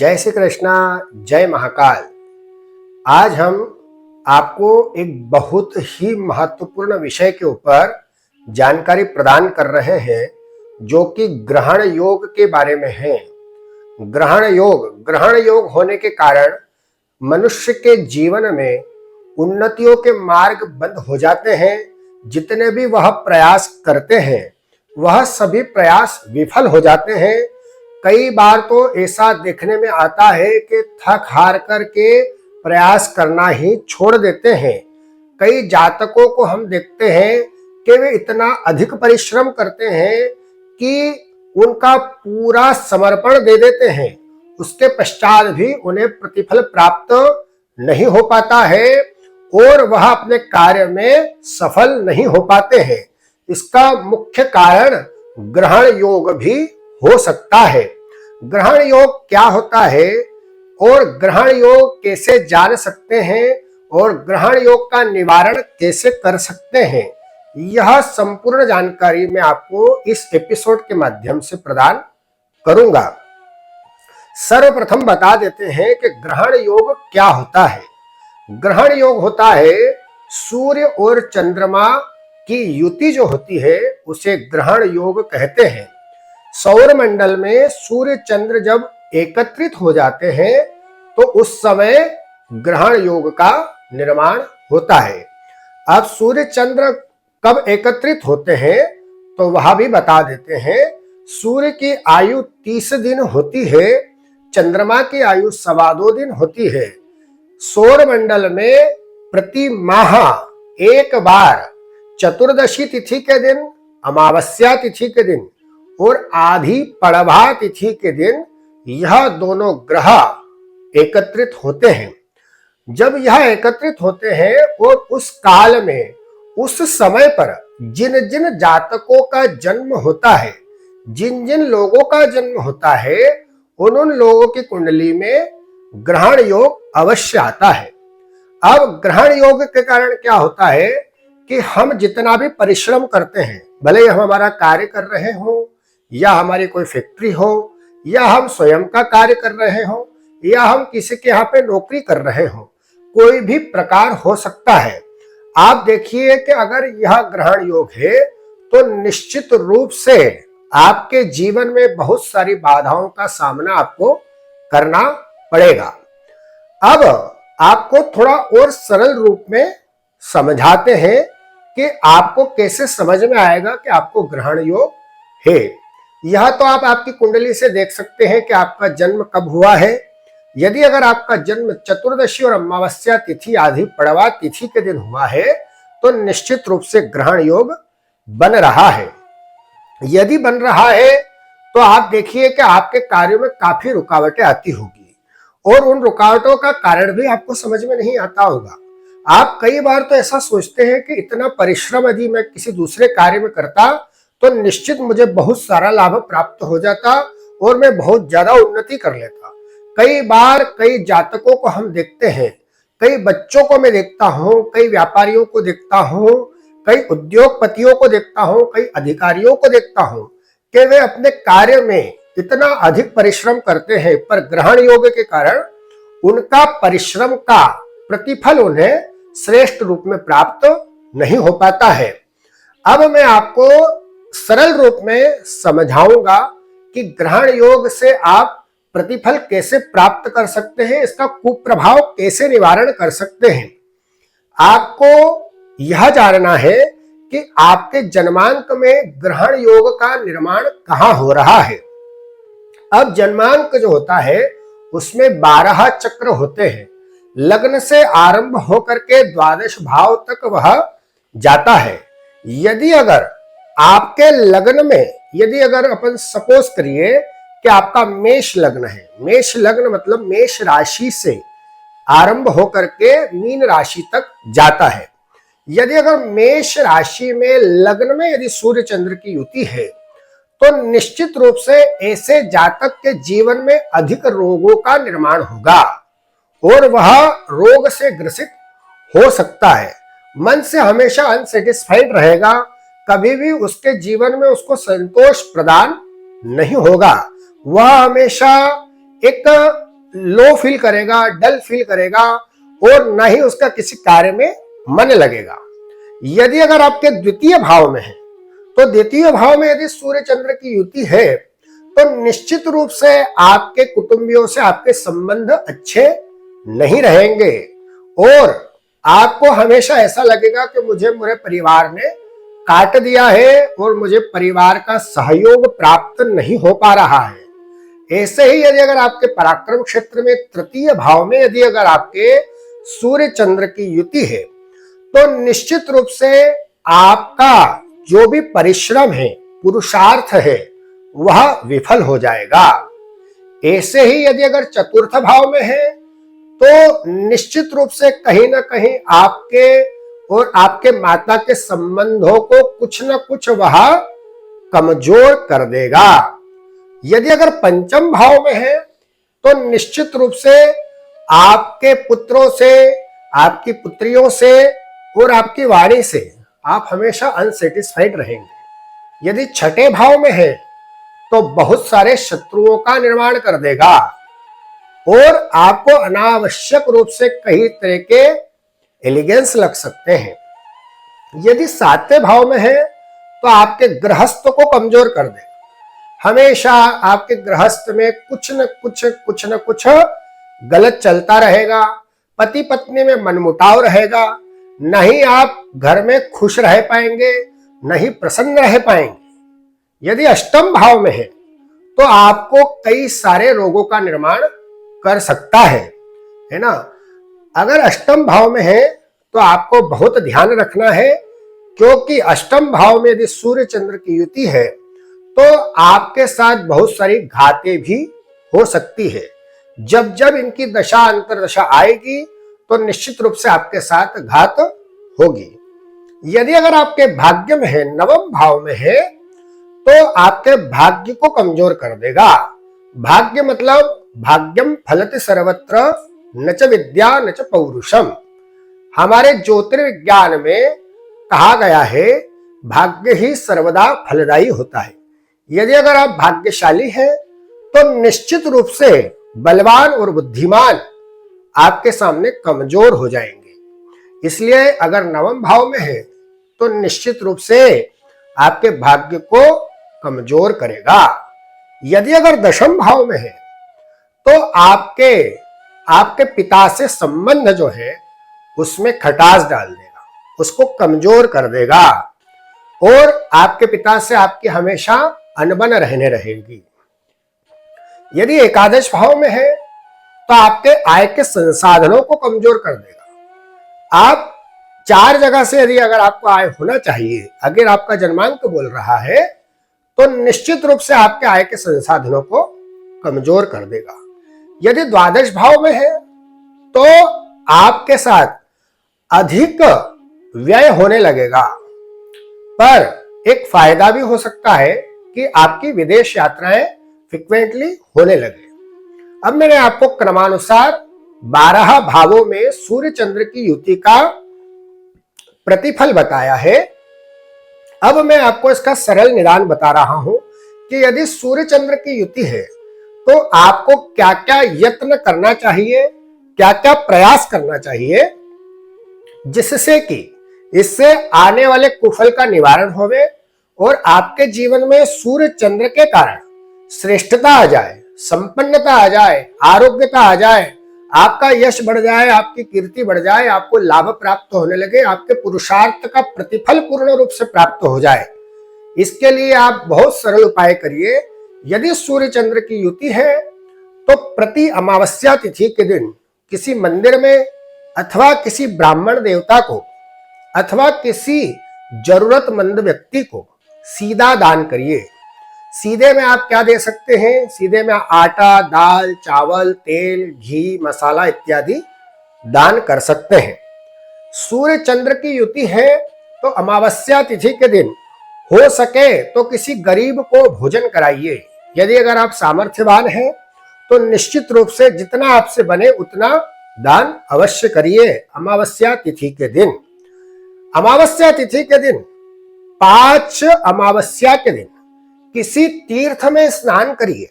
जय श्री कृष्णा, जय महाकाल। आज हम आपको एक बहुत ही महत्वपूर्ण विषय के ऊपर जानकारी प्रदान कर रहे हैं, जो कि ग्रहण योग के बारे में है। ग्रहण योग होने के कारण मनुष्य के जीवन में उन्नतियों के मार्ग बंद हो जाते हैं। जितने भी वह प्रयास करते हैं, वह सभी प्रयास विफल हो जाते हैं। कई बार तो ऐसा देखने में आता है कि थक हार करके प्रयास करना ही छोड़ देते हैं। कई जातकों को हम देखते हैं कि वे इतना अधिक परिश्रम करते हैं कि उनका पूरा समर्पण दे देते हैं, उसके पश्चात भी उन्हें प्रतिफल प्राप्त नहीं हो पाता है और वह अपने कार्य में सफल नहीं हो पाते हैं। इसका मुख्य कारण ग्रहण योग भी हो सकता है। ग्रहण योग क्या होता है और ग्रहण योग कैसे जान सकते हैं और ग्रहण योग का निवारण कैसे कर सकते हैं, यह संपूर्ण जानकारी मैं आपको इस एपिसोड के माध्यम से प्रदान करूंगा। सर्वप्रथम बता देते हैं कि ग्रहण योग क्या होता है। ग्रहण योग होता है सूर्य और चंद्रमा की युति जो होती है, उसे ग्रहण योग कहते हैं। सौर मंडल में सूर्य चंद्र जब एकत्रित हो जाते हैं तो उस समय ग्रहण योग का निर्माण होता है। अब सूर्य चंद्र कब एकत्रित होते हैं तो वह भी बता देते हैं। सूर्य की आयु 30 दिन होती है, चंद्रमा की आयु 2.25 दिन होती है। सौर मंडल में प्रति माह एक बार चतुर्दशी तिथि के दिन, अमावस्या तिथि के दिन और आधी पड़भा तिथि के दिन यह दोनों ग्रह एकत्रित होते हैं। जब यह एकत्रित होते हैं और उस काल में, उस समय पर जिन जिन जातकों का जन्म होता है, जिन जिन लोगों का जन्म होता है, उन लोगों की कुंडली में ग्रहण योग अवश्य आता है। अब ग्रहण योग के कारण क्या होता है कि हम जितना भी परिश्रम करते हैं, भले हम हमारा कार्य कर रहे हो या हमारी कोई फैक्ट्री हो या हम स्वयं का कार्य कर रहे हो या हम किसी के यहाँ पे नौकरी कर रहे हो, कोई भी प्रकार हो सकता है। आप देखिए कि अगर यह ग्रहण योग है तो निश्चित रूप से आपके जीवन में बहुत सारी बाधाओं का सामना आपको करना पड़ेगा। अब आपको थोड़ा और सरल रूप में समझाते हैं कि आपको कैसे समझ में आएगा कि आपको ग्रहण योग है। यह तो आप आपकी कुंडली से देख सकते हैं कि आपका जन्म कब हुआ है। यदि अगर आपका जन्म चतुर्दशी और अमावस्या तिथि आधी पड़वा तिथि के दिन हुआ है तो निश्चित रूप से ग्रहण योग बन रहा है। यदि बन रहा है तो आप देखिए कि आपके कार्यों में काफी रुकावटें आती होगी और उन रुकावटों का कारण भी आपको समझ में नहीं आता होगा। आप कई बार तो ऐसा सोचते हैं कि इतना परिश्रम यदि मैं किसी दूसरे कार्य में करता तो निश्चित मुझे बहुत सारा लाभ प्राप्त हो जाता और मैं बहुत ज्यादा उन्नति कर लेता। कई बार कई जातकों को हम देखते हैं, कई बच्चों को मैं देखता हूँ, कई व्यापारियों को देखता हूँ, कई उद्योगपतियों को देखता हूँ, कई अधिकारियों को देखता हूँ कि वे अपने कार्य में इतना अधिक परिश्रम करते हैं, पर ग्रहण योग के कारण उनका परिश्रम का प्रतिफल उन्हें श्रेष्ठ रूप में प्राप्त नहीं हो पाता है। अब मैं आपको सरल रूप में समझाऊंगा कि ग्रहण योग से आप प्रतिफल कैसे प्राप्त कर सकते हैं, इसका कुप्रभाव कैसे निवारण कर सकते हैं। आपको यह जानना है कि आपके जन्मांक में ग्रहण योग का निर्माण कहां हो रहा है। अब जन्मांक जो होता है उसमें 12 चक्र होते हैं। लग्न से आरंभ होकर के द्वादश भाव तक वह जाता है। यदि अगर आपके लग्न में, यदि अगर अपन सपोज करिए कि आपका मेष लग्न है, मेष लग्न मतलब मेष राशि से आरंभ होकर के मीन राशि तक जाता है। यदि अगर मेष राशि में लग्न में यदि सूर्य चंद्र की युति है तो निश्चित रूप से ऐसे जातक के जीवन में अधिक रोगों का निर्माण होगा और वह रोग से ग्रसित हो सकता है। मन से हमेशा अनसेटिस्फाइड रहेगा, कभी भी उसके जीवन में उसको संतोष प्रदान नहीं होगा। वह हमेशा एक लो फील करेगा, डल फील करेगा और न ही उसका किसी कार्य में मन लगेगा। यदि अगर आपके द्वितीय भाव में है, तो द्वितीय भाव में यदि सूर्य चंद्र की युति है तो निश्चित रूप से आपके कुटुंबियों से आपके संबंध अच्छे नहीं रहेंगे और आपको हमेशा ऐसा लगेगा कि मुझे मेरे परिवार ने काट दिया है और मुझे परिवार का सहयोग प्राप्त नहीं हो पा रहा है। ऐसे ही यदि अगर आपके पराक्रम क्षेत्र में तृतीय भाव में यदि अगर आपके सूर्य चंद्र की युति है तो निश्चित रूप से आपका जो भी परिश्रम है, पुरुषार्थ है, वह विफल हो जाएगा। ऐसे ही यदि अगर चतुर्थ भाव में है तो निश्चित रूप से कहीं ना कहीं आपके और आपके माता के संबंधों को कुछ न कुछ वह कमजोर कर देगा। यदि अगर पंचम भाव में है तो निश्चित रूप से आपके पुत्रों से, आपकी पुत्रियों से और आपकी वाणी से आप हमेशा अनसेटिस्फाइड रहेंगे। यदि छठे भाव में है तो बहुत सारे शत्रुओं का निर्माण कर देगा और आपको अनावश्यक रूप से कई तरह के एलिगेंस लग सकते हैं। यदि सातवें भाव में है तो आपके गृहस्थ को कमजोर कर देगा। हमेशा आपके गृहस्थ में कुछ न कुछ गलत चलता रहेगा, पति पत्नी में मनमुटाव रहेगा, नहीं आप घर में खुश रह पाएंगे, नहीं प्रसन्न रह पाएंगे। यदि अष्टम भाव में है तो आपको कई सारे रोगों का निर्माण कर सकता है ना। अगर अष्टम भाव में है तो आपको बहुत ध्यान रखना है, क्योंकि अष्टम भाव में यदि सूर्य चंद्र की युति है तो आपके साथ बहुत सारी घातें भी हो सकती है। जब जब इनकी दशा अंतरदशा आएगी तो निश्चित रूप से आपके साथ घात होगी। यदि अगर आपके भाग्य में है, नवम भाव में है, तो आपके भाग्य को कमजोर कर देगा। भाग्य मतलब भाग्यम फलति सर्वत्र न च विद्या न च पौरुषम। हमारे ज्योतिर्विज्ञान में कहा गया है भाग्य ही सर्वदा फलदायी होता है। यदि अगर आप भाग्यशाली हैं तो निश्चित रूप से बलवान और बुद्धिमान आपके सामने कमजोर हो जाएंगे। इसलिए अगर नवम भाव में है तो निश्चित रूप से आपके भाग्य को कमजोर करेगा। यदि अगर दशम भाव में है तो आपके पिता से संबंध जो है उसमें खटास डाल देगा, उसको कमजोर कर देगा और आपके पिता से आपकी हमेशा अनबन रहने रहेगी। यदि एकादश भाव में है तो आपके आय के संसाधनों को कमजोर कर देगा। आप चार जगह से यदि अगर आपको आय होना चाहिए, अगर आपका जन्मांक बोल रहा है तो निश्चित रूप से आपके आय के संसाधनों को कमजोर कर देगा। यदि द्वादश भाव में है तो आपके साथ अधिक व्यय होने लगेगा, पर एक फायदा भी हो सकता है कि आपकी विदेश यात्राएं फ्रिक्वेंटली होने लगे। अब मैंने आपको क्रमानुसार 12 भावों में सूर्य चंद्र की युति का प्रतिफल बताया है। अब मैं आपको इसका सरल निदान बता रहा हूं कि यदि सूर्य चंद्र की युति है तो आपको क्या क्या यत्न करना चाहिए, क्या क्या प्रयास करना चाहिए, जिससे कि इससे आने वाले कुफल का निवारण होवे और आपके जीवन में सूर्य चंद्र के कारण श्रेष्ठता आ जाए, संपन्नता आ जाए, आरोग्यता आ जाए, आपका यश बढ़ जाए, आपकी कीर्ति बढ़ जाए, आपको लाभ प्राप्त होने लगे, आपके पुरुषार्थ का प्रतिफल पूर्ण रूप से प्राप्त हो जाए। इसके लिए आप बहुत सरल उपाय करिए। यदि सूर्य चंद्र की युति है तो प्रति अमावस्या तिथि के दिन किसी मंदिर में अथवा किसी ब्राह्मण देवता को अथवा किसी जरूरतमंद व्यक्ति को सीधा दान करिए। सीधे में आप क्या दे सकते हैं? सीधे में आटा, दाल, चावल, तेल, घी, मसाला इत्यादि दान कर सकते हैं। सूर्य चंद्र की युति है तो अमावस्या तिथि के दिन हो सके तो किसी गरीब को भोजन कराइए। यदि अगर आप सामर्थ्यवान हैं तो निश्चित रूप से जितना आपसे बने उतना दान अवश्य करिए। अमावस्या तिथि के दिन, अमावस्या तिथि के दिन 5 अमावस्या के दिन किसी तीर्थ में स्नान करिए।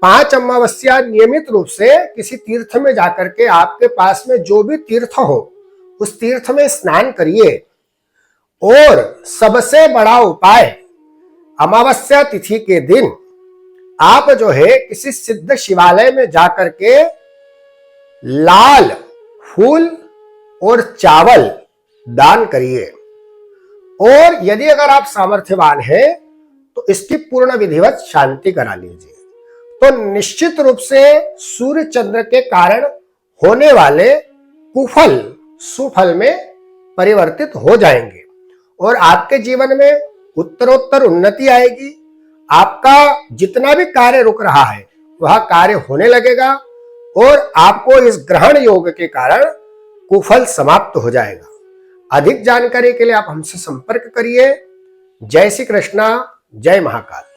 5 अमावस्या नियमित रूप से किसी तीर्थ में जाकर के आपके पास में जो भी तीर्थ हो उस तीर्थ में स्नान करिए। और सबसे बड़ा उपाय, अमावस्या तिथि के दिन आप जो है किसी सिद्ध शिवालय में जाकर के लाल फूल और चावल दान करिए। और यदि अगर आप सामर्थ्यवान हैं तो इसकी पूर्ण विधिवत शांति करा लीजिए। तो निश्चित रूप से सूर्य चंद्र के कारण होने वाले कुफल सुफल में परिवर्तित हो जाएंगे और आपके जीवन में उत्तरोत्तर उन्नति आएगी। आपका जितना भी कार्य रुक रहा है वह कार्य होने लगेगा और आपको इस ग्रहण योग के कारण कुफल समाप्त हो जाएगा। अधिक जानकारी के लिए आप हमसे संपर्क करिए। जय श्री कृष्णा, जय महाकाल।